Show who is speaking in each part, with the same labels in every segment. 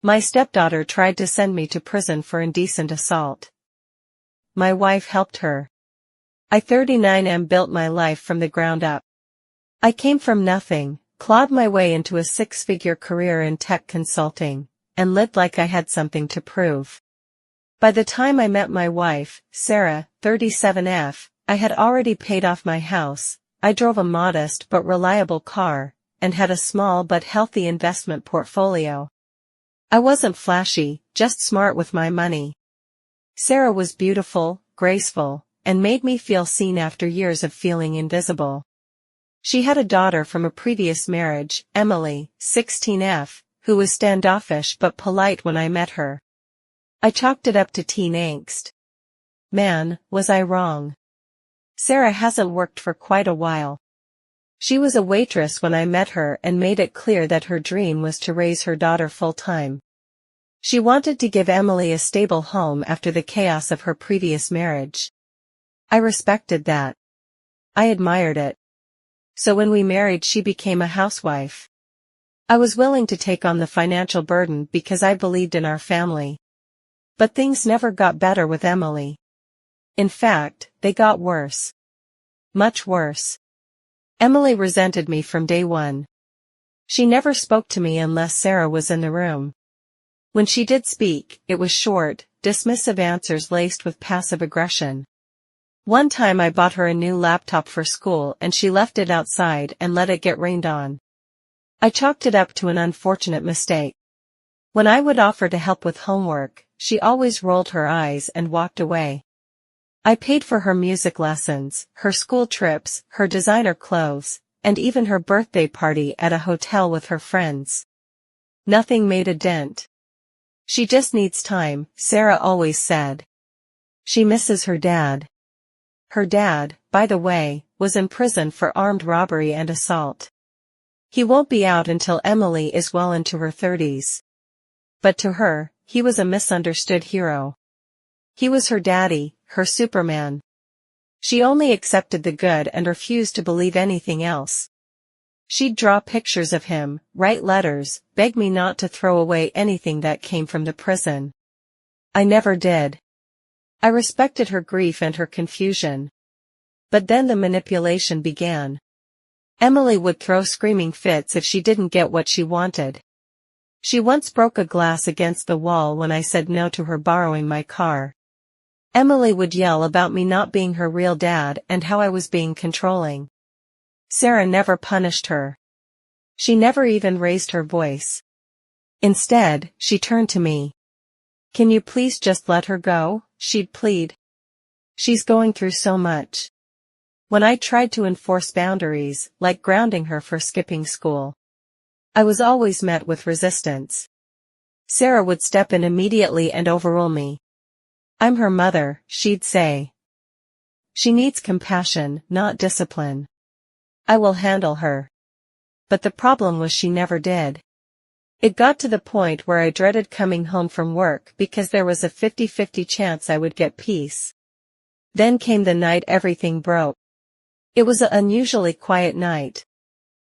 Speaker 1: My stepdaughter tried to send me to prison for indecent assault. My wife helped her. I 39M built my life from the ground up. I came from nothing, clawed my way into a six-figure career in tech consulting, and lived like I had something to prove. By the time I met my wife, Sarah, 37F, I had already paid off my house, I drove a modest but reliable car, and had a small but healthy investment portfolio. I wasn't flashy, just smart with my money. Sarah was beautiful, graceful, and made me feel seen after years of feeling invisible. She had a daughter from a previous marriage, Emily, 16F, who was standoffish but polite when I met her. I chalked it up to teen angst. Man, was I wrong. Sarah hasn't worked for quite a while. She was a waitress when I met her and made it clear that her dream was to raise her daughter full-time. She wanted to give Emily a stable home after the chaos of her previous marriage. I respected that. I admired it. So when we married, she became a housewife. I was willing to take on the financial burden because I believed in our family. But things never got better with Emily. In fact, they got worse. Much worse. Emily resented me from day one. She never spoke to me unless Sarah was in the room. When she did speak, it was short, dismissive answers laced with passive aggression. One time I bought her a new laptop for school and she left it outside and let it get rained on. I chalked it up to an unfortunate mistake. When I would offer to help with homework, she always rolled her eyes and walked away. I paid for her music lessons, her school trips, her designer clothes, and even her birthday party at a hotel with her friends. Nothing made a dent. She just needs time, Sarah always said. She misses her dad. Her dad, by the way, was in prison for armed robbery and assault. He won't be out until Emily is well into her 30s. But to her, he was a misunderstood hero. He was her daddy, her Superman. She only accepted the good and refused to believe anything else. She'd draw pictures of him, write letters, beg me not to throw away anything that came from the prison. I never did. I respected her grief and her confusion. But then the manipulation began. Emily would throw screaming fits if she didn't get what she wanted. She once broke a glass against the wall when I said no to her borrowing my car. Emily would yell about me not being her real dad and how I was being controlling. Sarah never punished her. She never even raised her voice. Instead, she turned to me. "Can you please just let her go?" she'd plead. "She's going through so much." When I tried to enforce boundaries, like grounding her for skipping school, I was always met with resistance. Sarah would step in immediately and overrule me. "I'm her mother," she'd say. "She needs compassion, not discipline. I will handle her." But the problem was she never did. It got to the point where I dreaded coming home from work because there was a 50-50 chance I would get peace. Then came the night everything broke. It was an unusually quiet night.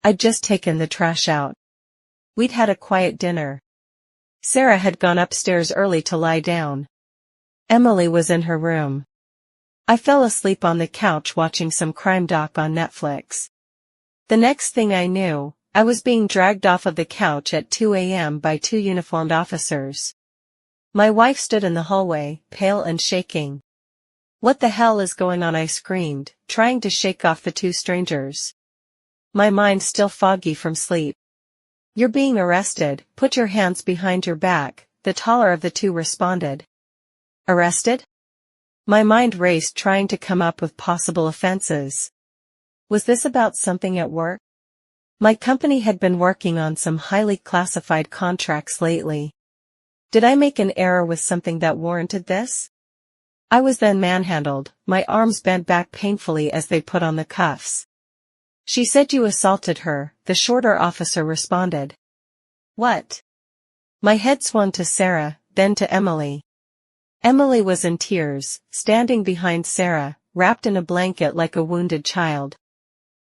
Speaker 1: I'd just taken the trash out. We'd had a quiet dinner. Sarah had gone upstairs early to lie down. Emily was in her room. I fell asleep on the couch watching some crime doc on Netflix. The next thing I knew, I was being dragged off of the couch at 2 a.m. by two uniformed officers. My wife stood in the hallway, pale and shaking. "What the hell is going on?" I screamed, trying to shake off the two strangers. My mind still foggy from sleep. "You're being arrested, put your hands behind your back," the taller of the two responded. Arrested? My mind raced trying to come up with possible offenses. Was this about something at work? My company had been working on some highly classified contracts lately. Did I make an error with something that warranted this? I was then manhandled, my arms bent back painfully as they put on the cuffs. "She said you assaulted her," the shorter officer responded. "What?" My head swung to Sarah, then to Emily. Emily was in tears, standing behind Sarah, wrapped in a blanket like a wounded child.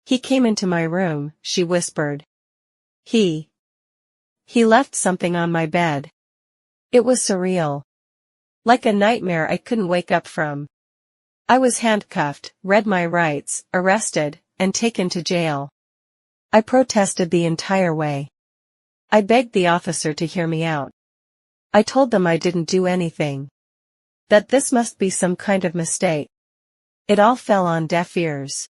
Speaker 1: "He came into my room," she whispered. He left something on my bed. It was surreal. Like a nightmare I couldn't wake up from. I was handcuffed, read my rights, arrested, and taken to jail. I protested the entire way. I begged the officer to hear me out. I told them I didn't do anything. That this must be some kind of mistake. It all fell on deaf ears.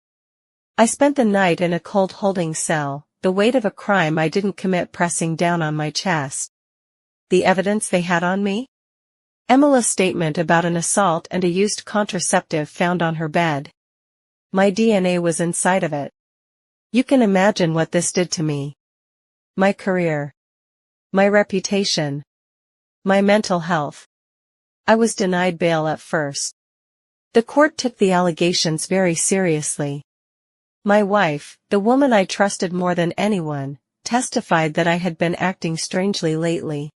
Speaker 1: I spent the night in a cold holding cell, the weight of a crime I didn't commit pressing down on my chest. The evidence they had on me? Emily's statement about an assault and a used contraceptive found on her bed. My DNA was inside of it. You can imagine what this did to me. My career. My reputation. My mental health. I was denied bail at first. The court took the allegations very seriously. My wife, the woman I trusted more than anyone, testified that I had been acting strangely lately.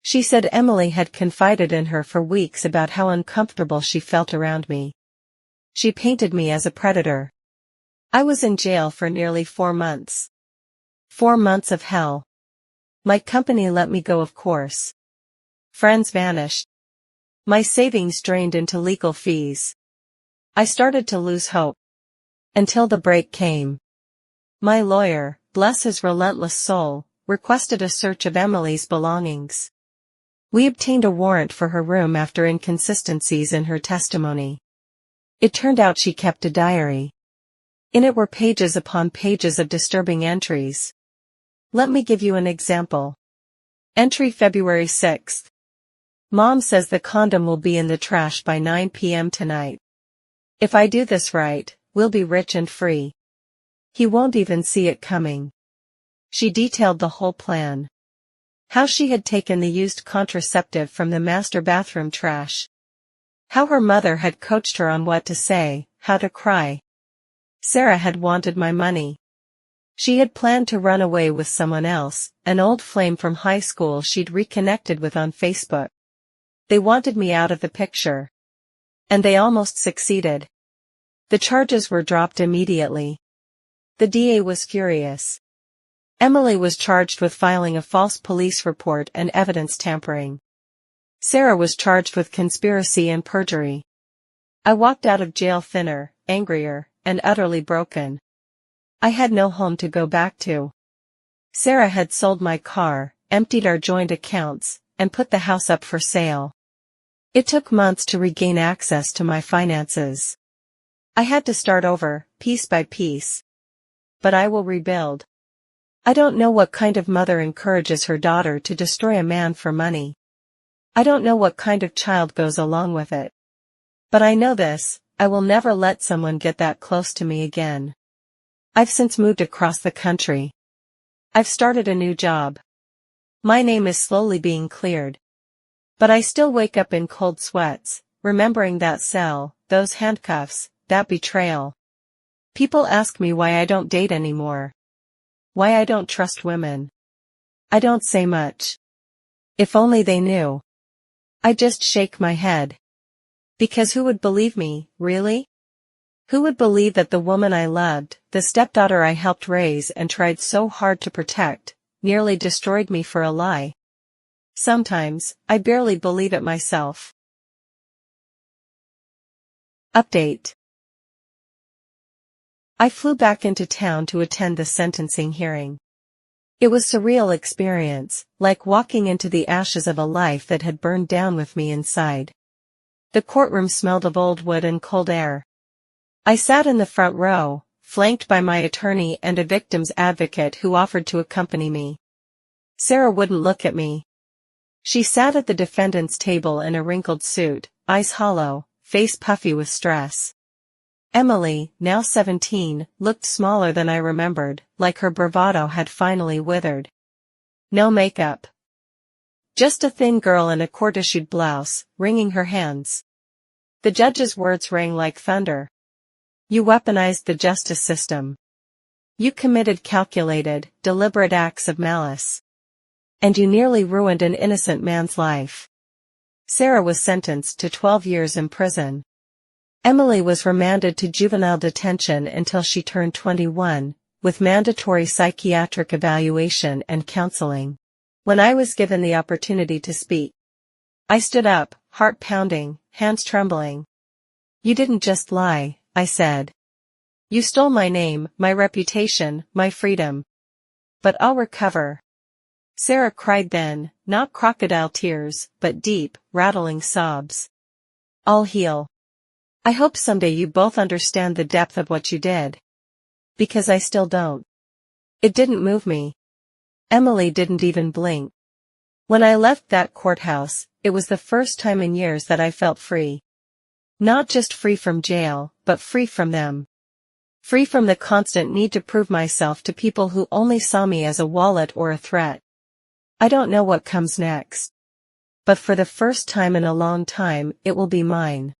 Speaker 1: She said Emily had confided in her for weeks about how uncomfortable she felt around me. She painted me as a predator. I was in jail for nearly 4 months. 4 months of hell. My company let me go, of course. Friends vanished. My savings drained into legal fees. I started to lose hope. Until the break came. My lawyer, bless his relentless soul, requested a search of Emily's belongings. We obtained a warrant for her room after inconsistencies in her testimony. It turned out she kept a diary. In it were pages upon pages of disturbing entries. Let me give you an example. Entry February 6th. Mom says the condom will be in the trash by 9 p.m. tonight. If I do this right, we'll be rich and free. He won't even see it coming. She detailed the whole plan. How she had taken the used contraceptive from the master bathroom trash. How her mother had coached her on what to say, how to cry. Sarah had wanted my money. She had planned to run away with someone else, an old flame from high school she'd reconnected with on Facebook. They wanted me out of the picture. And they almost succeeded. The charges were dropped immediately. The DA was furious. Emily was charged with filing a false police report and evidence tampering. Sarah was charged with conspiracy and perjury. I walked out of jail thinner, angrier, and utterly broken. I had no home to go back to. Sarah had sold my car, emptied our joint accounts, and put the house up for sale. It took months to regain access to my finances. I had to start over, piece by piece. But I will rebuild. I don't know what kind of mother encourages her daughter to destroy a man for money. I don't know what kind of child goes along with it. But I know this, I will never let someone get that close to me again. I've since moved across the country. I've started a new job. My name is slowly being cleared. But I still wake up in cold sweats, remembering that cell, those handcuffs, that betrayal. People ask me why I don't date anymore. Why I don't trust women. I don't say much. If only they knew. I just shake my head. Because who would believe me, really? Who would believe that the woman I loved, the stepdaughter I helped raise and tried so hard to protect, nearly destroyed me for a lie? Sometimes, I barely believe it myself. Update. I flew back into town to attend the sentencing hearing. It was a surreal experience, like walking into the ashes of a life that had burned down with me inside. The courtroom smelled of old wood and cold air. I sat in the front row, flanked by my attorney and a victim's advocate who offered to accompany me. Sarah wouldn't look at me. She sat at the defendant's table in a wrinkled suit, eyes hollow, face puffy with stress. Emily, now 17, looked smaller than I remembered, like her bravado had finally withered. No makeup. Just a thin girl in a court-issued blouse, wringing her hands. The judge's words rang like thunder. You weaponized the justice system. You committed calculated, deliberate acts of malice. And you nearly ruined an innocent man's life. Sarah was sentenced to 12 years in prison. Emily was remanded to juvenile detention until she turned 21, with mandatory psychiatric evaluation and counseling. When I was given the opportunity to speak, I stood up, heart pounding, hands trembling. You didn't just lie, I said. You stole my name, my reputation, my freedom. But I'll recover. Sarah cried then, not crocodile tears, but deep, rattling sobs. I'll heal. I hope someday you both understand the depth of what you did. Because I still don't. It didn't move me. Emily didn't even blink. When I left that courthouse, it was the first time in years that I felt free. Not just free from jail, but free from them. Free from the constant need to prove myself to people who only saw me as a wallet or a threat. I don't know what comes next. But for the first time in a long time, it will be mine.